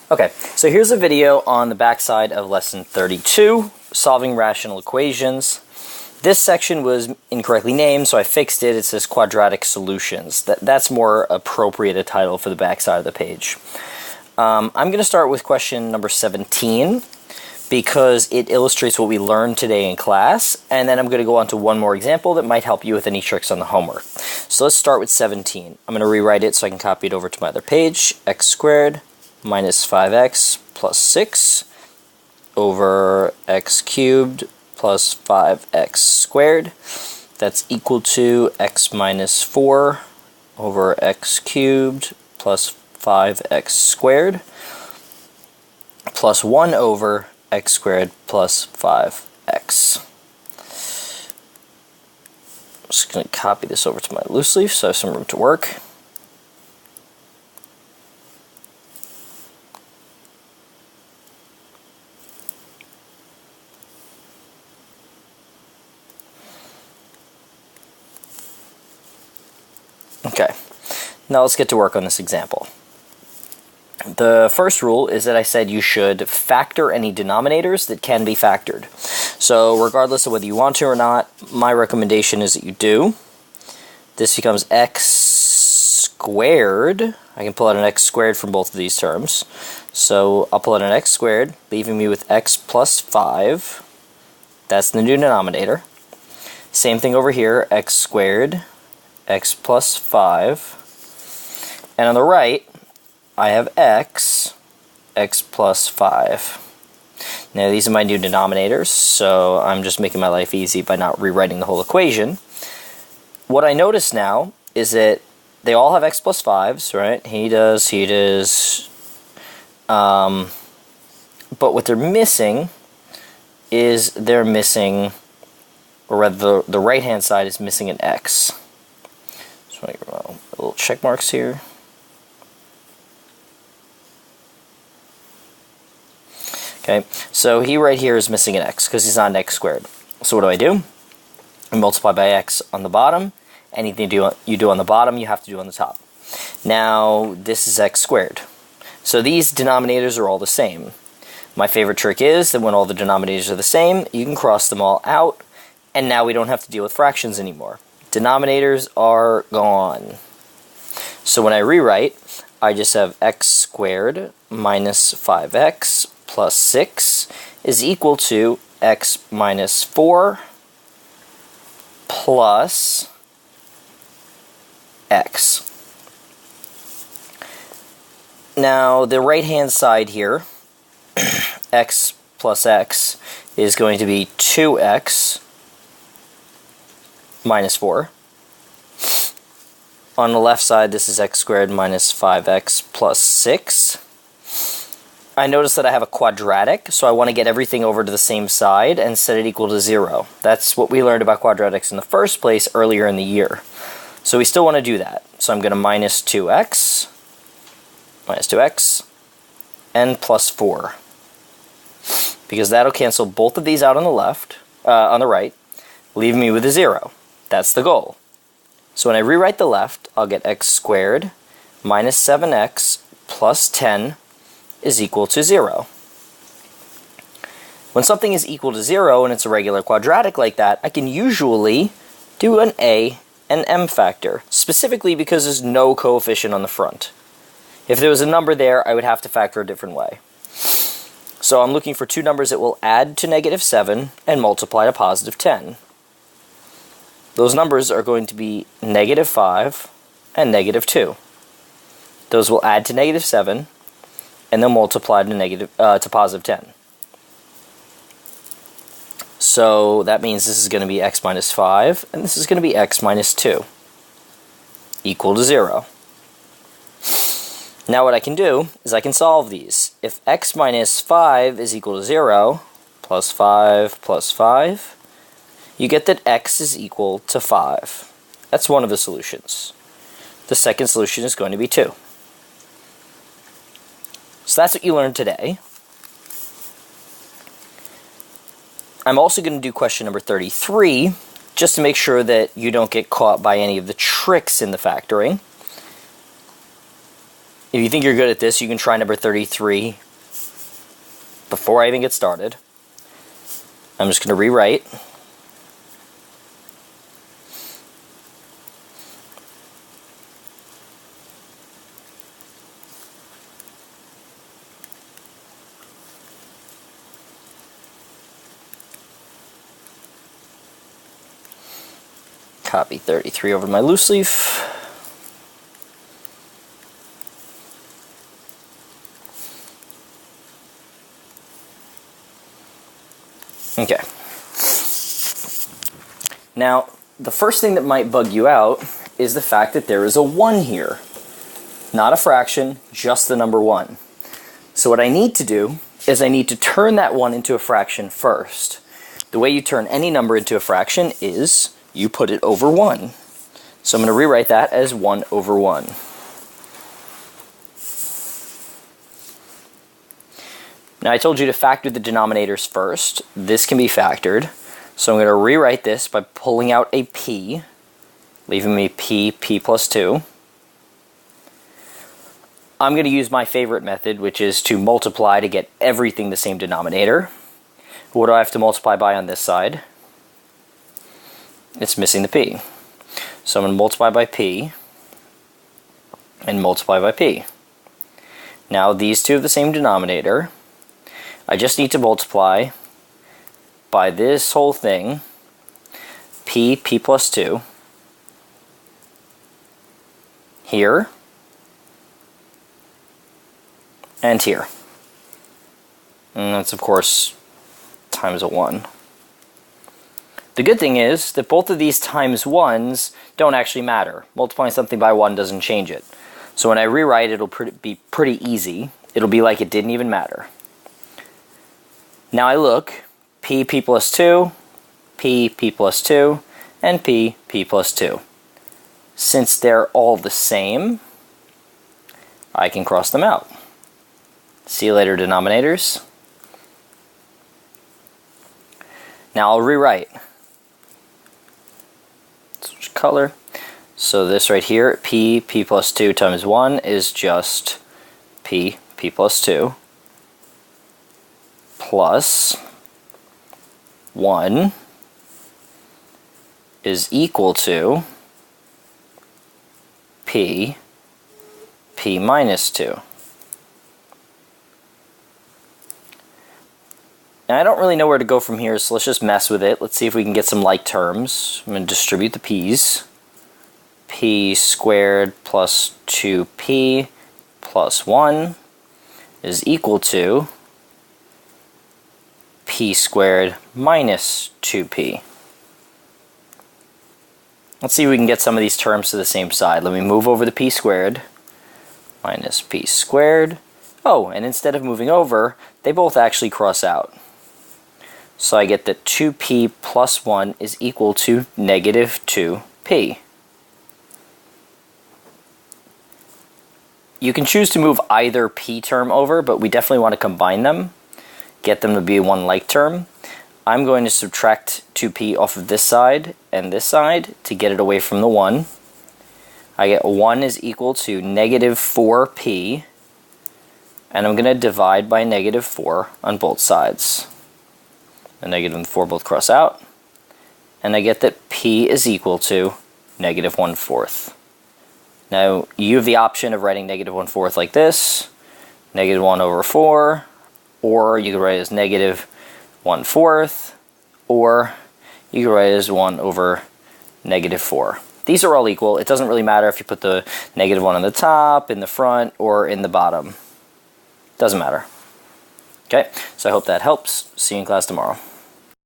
Okay, so here's a video on the backside of lesson 32, solving rational equations. This section was incorrectly named, so I fixed it. It says quadratic solutions. That's more appropriate a title for the backside of the page. I'm going to start with question number 17 because it illustrates what we learned today in class, and then I'm going to go on to one more example that might help you with any tricks on the homework. So let's start with 17. I'm going to rewrite it so I can copy it over to my other page. X squared minus 5x plus 6 over x cubed plus 5x squared. That's equal to x minus 4 over x cubed plus 5x squared plus 1 over x squared plus 5x. I'm just going to copy this over to my loose leaf so I have some room to work. Okay, now let's get to work on this example. The first rule is that I said you should factor any denominators that can be factored. So regardless of whether you want to or not, my recommendation is that you do. This becomes x squared. I can pull out an x squared from both of these terms. So I'll pull out an x squared, leaving me with x plus 5. That's the new denominator. Same thing over here, x squared, x plus 5, and on the right I have x plus 5. Now these are my new denominators, so I'm just making my life easy by not rewriting the whole equation. What I notice now is that they all have x plus 5s, right? He does. But what they're missing is or rather the right hand side is missing an x. Little check marks here. Okay, so he right here is missing an x because he's not an x squared. So what do? I multiply by x on the bottom. Anything you do on the bottom, you have to do on the top. Now, this is x squared. So these denominators are all the same. My favorite trick is that when all the denominators are the same, you can cross them all out, and now we don't have to deal with fractions anymore. Denominators are gone. So when I rewrite, I just have x squared minus 5x plus 6 is equal to x minus 4 plus x. Now the right hand side here, x plus x, is going to be 2x minus 4. On the left side, this is x squared minus 5x plus 6. I notice that I have a quadratic, so I want to get everything over to the same side and set it equal to 0. That's what we learned about quadratics in the first place earlier in the year. So we still want to do that. So I'm going to minus 2x, and plus 4. Because that'll cancel both of these out on the right, leaving me with a 0. That's the goal. So when I rewrite the left, I'll get x squared minus 7x plus 10 is equal to 0. When something is equal to 0 and it's a regular quadratic like that, I can usually do an a and m factor, specifically because there's no coefficient on the front. If there was a number there, I would have to factor a different way. So I'm looking for two numbers that will add to negative 7 and multiply to positive 10. Those numbers are going to be negative 5 and negative 2. Those will add to negative 7 and they'll multiply to positive 10. So that means this is going to be x minus 5 and this is going to be x minus 2 equal to 0. Now what I can do is I can solve these. If x minus 5 is equal to 0, plus 5, you get that x is equal to 5. That's one of the solutions. The second solution is going to be 2. So that's what you learned today. I'm also going to do question number 33, just to make sure that you don't get caught by any of the tricks in the factoring. If you think you're good at this, you can try number 33 before I even get started. I'm just going to rewrite. Copy 33 over to my loose leaf. Okay. Now, the first thing that might bug you out is the fact that there is a 1 here. Not a fraction, just the number 1. So what I need to do is I need to turn that 1 into a fraction first. The way you turn any number into a fraction is you put it over 1. So I'm going to rewrite that as 1 over 1. Now I told you to factor the denominators first. This can be factored. So I'm going to rewrite this by pulling out a p, leaving me p plus 2. I'm going to use my favorite method, which is to multiply to get everything the same denominator. What do I have to multiply by on this side? It's missing the p. So I'm going to multiply by p and multiply by p. Now these two have the same denominator. I just need to multiply by this whole thing, p plus 2, here, and here. And that's, of course, times a 1. The good thing is that both of these times 1s don't actually matter. Multiplying something by 1 doesn't change it. So when I rewrite, it'll be pretty easy. It'll be like it didn't even matter. Now I look, p plus 2, p plus 2, and p plus 2. Since they're all the same, I can cross them out. See you later, denominators. Now I'll rewrite. Switch color. So this right here, p plus 2 times 1 is just p plus 2 plus 1 is equal to p minus 2. Now I don't really know where to go from here, so let's just mess with it. Let's see if we can get some like terms. I'm going to distribute the p's. P squared plus 2p plus 1 is equal to p squared minus 2p. Let's see if we can get some of these terms to the same side. Let me move over the p squared minus p squared. Oh, and instead of moving over, they both actually cross out. So I get that 2p plus 1 is equal to negative 2p. You can choose to move either p term over, but we definitely want to combine them, get them to be one like term. I'm going to subtract 2p off of this side and this side to get it away from the 1. I get 1 is equal to negative 4p, and I'm going to divide by negative 4 on both sides. The negative and the 4 both cross out, and I get that p is equal to negative 1/4. Now, you have the option of writing negative 1/4 like this, negative 1 over 4, or you could write it as negative 1/4, or you could write it as 1 over negative 4. These are all equal. It doesn't really matter if you put the negative 1 on the top, in the front, or in the bottom. Doesn't matter. Okay, so I hope that helps. See you in class tomorrow.